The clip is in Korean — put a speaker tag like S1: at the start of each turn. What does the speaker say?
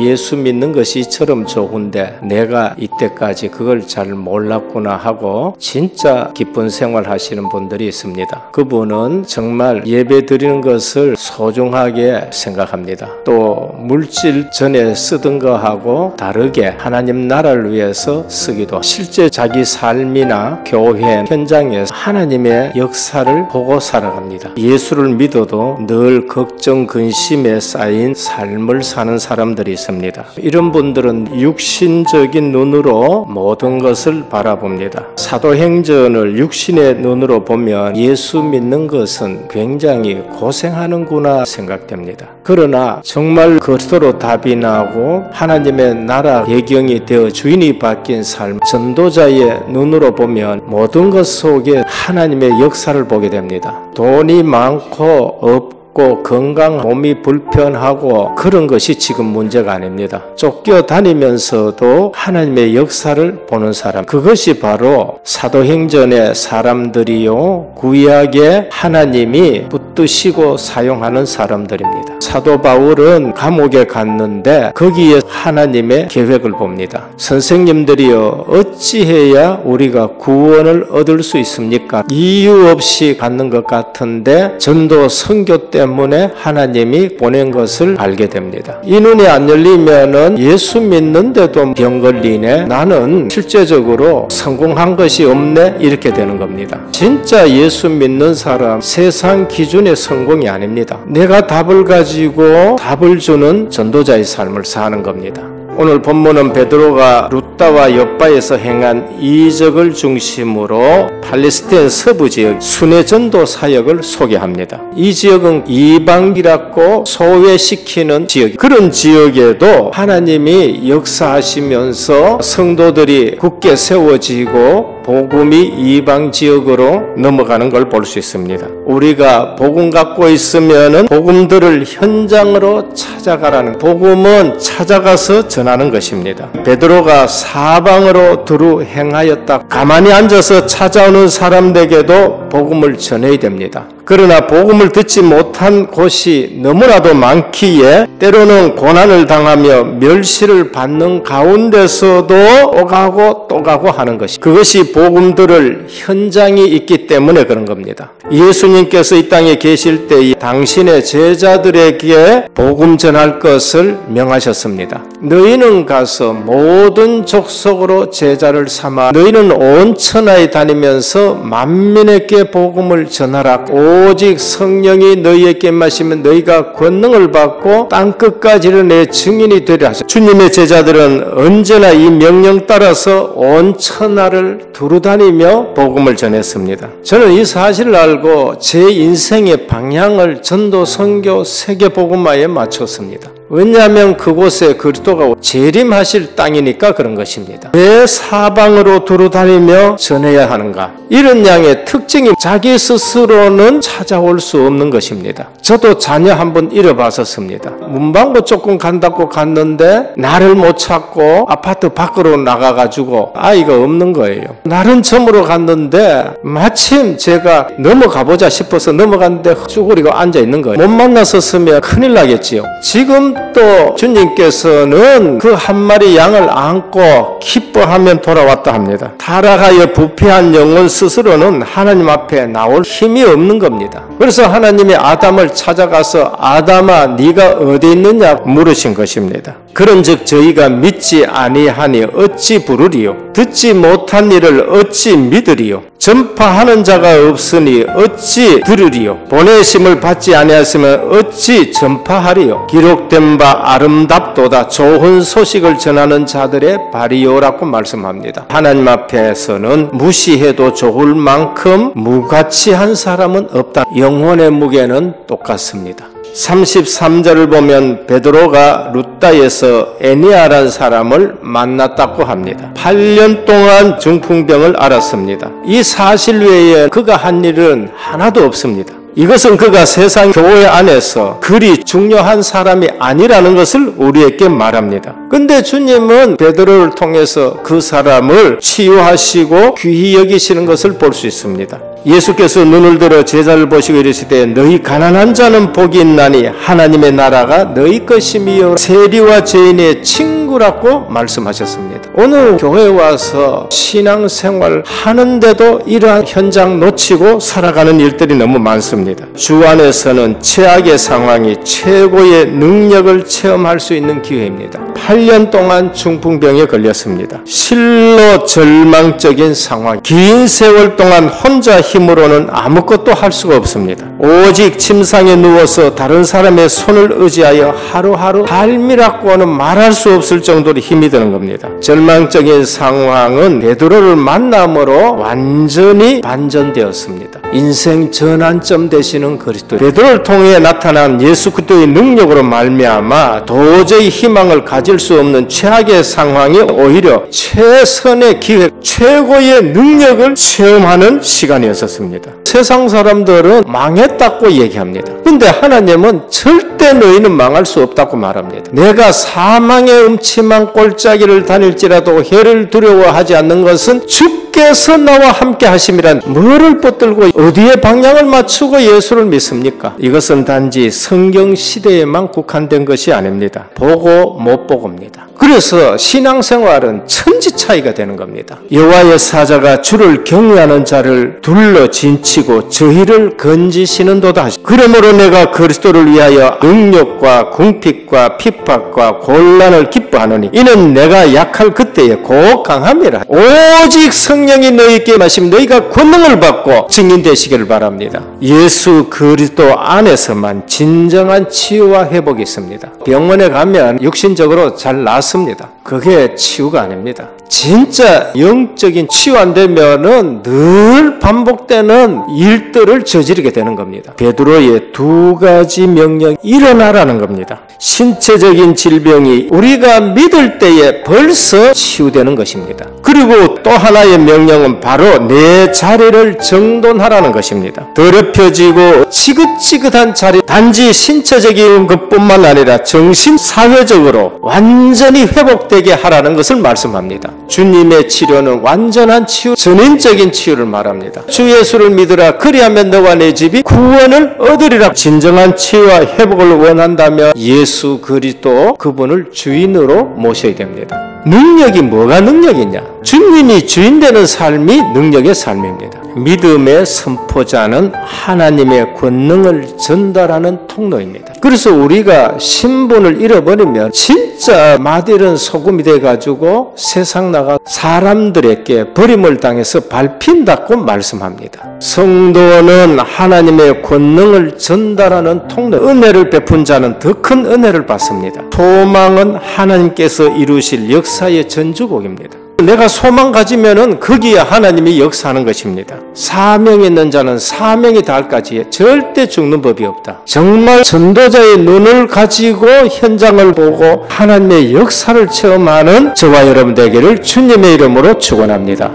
S1: 예수 믿는 것이 이처럼 좋은데 내가 이때까지 그걸 잘 몰랐구나 하고 진짜 기쁜 생활 하시는 분들이 있습니다. 그분은 정말 예배 드리는 것을 소중하게 생각합니다. 또 물질 전에 쓰던 거하고 다르게 하나님 나라를 위해서 쓰기도, 실제 자기 삶이나 교회 현장에서 하나님의 역사를 보고 살아갑니다. 예수를 믿어도 늘 걱정, 근심에 쌓인 삶을 사는 사람들이 있습니다. 이런 분들은 육신적인 눈으로 모든 것을 바라봅니다. 사도행전을 육신의 눈으로 보면 예수 믿는 것은 굉장히 고생하는구나 생각됩니다. 그러나 정말 그리스도로 답이 나고 하나님의 나라 배경이 되어 주인이 바뀐 삶, 전도자의 눈으로 보면 모든 것 속에 하나님의 역사를 보게 됩니다. 돈이 많고 없고 건강, 몸이 불편하고 그런 것이 지금 문제가 아닙니다. 쫓겨다니면서도 하나님의 역사를 보는 사람, 그것이 바로 사도행전의 사람들이요, 구약의 하나님이 붙드시고 사용하는 사람들입니다. 사도 바울은 감옥에 갔는데 거기에 하나님의 계획을 봅니다. 선생님들이여, 어찌해야 우리가 구원을 얻을 수 있습니까? 이유 없이 갖는 것 같은데 전도 선교 때문에 하나님이 보낸 것을 알게 됩니다. 이 눈이 안 열리면은 예수 믿는데도 병 걸리네, 나는 실제적으로 성공한 것이 없네, 이렇게 되는 겁니다. 진짜 예수 믿는 사람, 세상 기준의 성공이 아닙니다. 내가 답을 가지고 답을 주는 전도자의 삶을 사는 겁니다. 오늘 본문은 베드로가 루다와 욥바에서 행한 이적을 중심으로 팔레스타인 서부 지역 순회 전도 사역을 소개합니다. 이 지역은 이방이라고 소외시키는 지역, 그런 지역에도 하나님이 역사하시면서 성도들이 굳게 세워지고 복음이 이방 지역으로 넘어가는 걸 볼 수 있습니다. 우리가 복음 갖고 있으면은 복음들을 현장으로 찾아가라는, 복음은 찾아가서 전하는 것입니다. 베드로가 사방으로 두루 행하였다. 가만히 앉아서 찾아오는 사람들에게도 복음을 전해야 됩니다. 그러나 복음을 듣지 못한 곳이 너무나도 많기에 때로는 고난을 당하며 멸시를 받는 가운데서도 오가고 또 가고 하는 것이, 그것이 복음들을 현장이 있기 때문에 그런 겁니다. 예수님께서 이 땅에 계실 때 당신의 제자들에게 복음 전할 것을 명하셨습니다. 너희는 가서 모든 족속으로 제자를 삼아 너희는 온 천하에 다니면서 만민에게 복음을 전하라. 오직 성령이 너희에게 임하시면 너희가 권능을 받고 땅끝까지는 내 증인이 되리라 하셨습니다. 주님의 제자들은 언제나 이 명령 따라서 온 천하를 두루다니며 복음을 전했습니다. 저는 이 사실을 알고 제 인생의 방향을 전도, 선교, 세계 복음화에 맞췄습니다. 왜냐하면 그곳에 그리스도가 재림하실 땅이니까 그런 것입니다. 왜 사방으로 두루다니며 전해야 하는가? 이런 양의 특징이 자기 스스로는 찾아올 수 없는 것입니다. 저도 자녀 한번 잃어봤었습니다. 문방구 조금 간다고 갔는데 나를 못 찾고 아파트 밖으로 나가가지고 아이가 없는 거예요. 다른 점으로 갔는데 마침 제가 넘어가보자 싶어서 넘어갔는데 쭈그리고 앉아있는 거예요. 못 만났었으면 큰일 나겠지요. 지금 또 주님께서는 그 한 마리 양을 안고 기뻐하면 돌아왔다 합니다. 타락하여 부패한 영혼 스스로는 하나님 앞에 나올 힘이 없는 겁니다. 그래서 하나님이 아담을 찾아가서 아담아 네가 어디 있느냐 물으신 것입니다. 그런즉 저희가 믿지 아니하니 어찌 부르리요? 듣지 못한 일을 어찌 믿으리요? 전파하는 자가 없으니 어찌 들으리요? 보내심을 받지 아니하였으면 어찌 전파하리요? 기록된 바 아름답도다. 좋은 소식을 전하는 자들의 발이요라고 말씀합니다. 하나님 앞에서는 무시해도 좋을 만큼 무가치한 사람은 없다. 영혼의 무게는 똑같습니다. 33절을 보면 베드로가 루다에서 에니아라는 사람을 만났다고 합니다. 8년 동안 중풍병을 앓았습니다. 이 사실 외에 그가 한 일은 하나도 없습니다. 이것은 그가 세상 교회 안에서 그리 중요한 사람이 아니라는 것을 우리에게 말합니다. 근데 주님은 베드로를 통해서 그 사람을 치유하시고 귀히 여기시는 것을 볼 수 있습니다. 예수께서 눈을 들어 제자를 보시고 이르시되 너희 가난한 자는 복이 있나니 하나님의 나라가 너희 것임이요 세리와 죄인의 친구라고 말씀하셨습니다. 오늘 교회에 와서 신앙생활 하는데도 이러한 현장 놓치고 살아가는 일들이 너무 많습니다. 주 안에서는 최악의 상황이 최고의 능력을 체험할 수 있는 기회입니다. 8년 동안 중풍병에 걸렸습니다. 실로 절망적인 상황, 긴 세월 동안 혼자 힘으로는 아무것도 할 수가 없습니다. 오직 침상에 누워서 다른 사람의 손을 의지하여 하루하루 삶이라고는 말할 수 없을 정도로 힘이 드는 겁니다. 절망적인 상황은 베드로를 만남으로 완전히 반전되었습니다. 인생 전환점 되시는 그리스도, 베드로를 통해 나타난 예수 그리스도의 능력으로 말미암아 도저히 희망을 가질 수 없는 최악의 상황이 오히려 최선의 기회, 최고의 능력을 체험하는 시간이었습니다. 세상 사람들은 망했다고 얘기합니다. 근데 하나님은 절대 너희는 망할 수 없다고 말합니다. 내가 사망의 음침한 골짜기를 다닐지라도 해를 두려워하지 않는 것은 주께서 나와 함께 하심이란 뭐를 붙들고 어디에 방향을 맞추고 예수를 믿습니까? 이것은 단지 성경 시대에만 국한된 것이 아닙니다. 보고 못 보고입니다. 그래서 신앙생활은 천지 차이가 되는 겁니다. 여호와의 사자가 주를 경외하는 자를 둘러 진치고 저희를 건지시는도다. 그러므로 내가 그리스도를 위하여 능력과 궁핍과 핍박과 곤란을 기뻐하노니 이는 내가 약할 그때에 곧 강함이라. 오직 성령이 너희에게 마시면 너희가 권능을 받고 증인되시기를 바랍니다. 예수 그리스도 안에서만 진정한 치유와 회복이 있습니다. 병원에 가면 육신적으로 잘 낫습니다. 그게 치유가 아닙니다. 진짜 영적인 치유 안 되면은 늘 반복되는 일들을 저지르게 되는 겁니다. 베드로의 두 가지 명령이 일어나라는 겁니다. 신체적인 질병이 우리가 믿을 때에 벌써 치유되는 것입니다. 그리고 또 하나의 명령은 바로 내 자리를 정돈하라는 것입니다. 더럽혀지고 지긋지긋한 자리, 단지 신체적인 것뿐만 아니라 정신, 사회적으로 완전히 회복되게 하라는 것을 말씀합니다. 주님의 치료는 완전한 치유, 전인적인 치유를 말합니다. 주 예수를 믿으라. 그리하면 너와 내 집이 구원을 얻으리라. 진정한 치유와 회복을 원한다면 예수 그리스도 그분을 주인으로 모셔야 됩니다. 능력이 뭐가 능력이냐? 주님이 주인 되는 삶이 능력의 삶입니다. 믿음의 선포자는 하나님의 권능을 전달하는 통로입니다. 그래서 우리가 신분을 잃어버리면 진짜 맛이른 소금이 돼가지고 세상 나가 사람들에게 버림을 당해서 밟힌다고 말씀합니다. 성도는 하나님의 권능을 전달하는 통로, 은혜를 베푼 자는 더 큰 은혜를 받습니다. 소망은 하나님께서 이루실 역사의 전주곡입니다. 내가 소망 가지면은 거기에 하나님이 역사하는 것입니다. 사명 있는 자는 사명이 닿을까지 절대 죽는 법이 없다. 정말 전도자의 눈을 가지고 현장을 보고 하나님의 역사를 체험하는 저와 여러분 되기를 주님의 이름으로 축원합니다.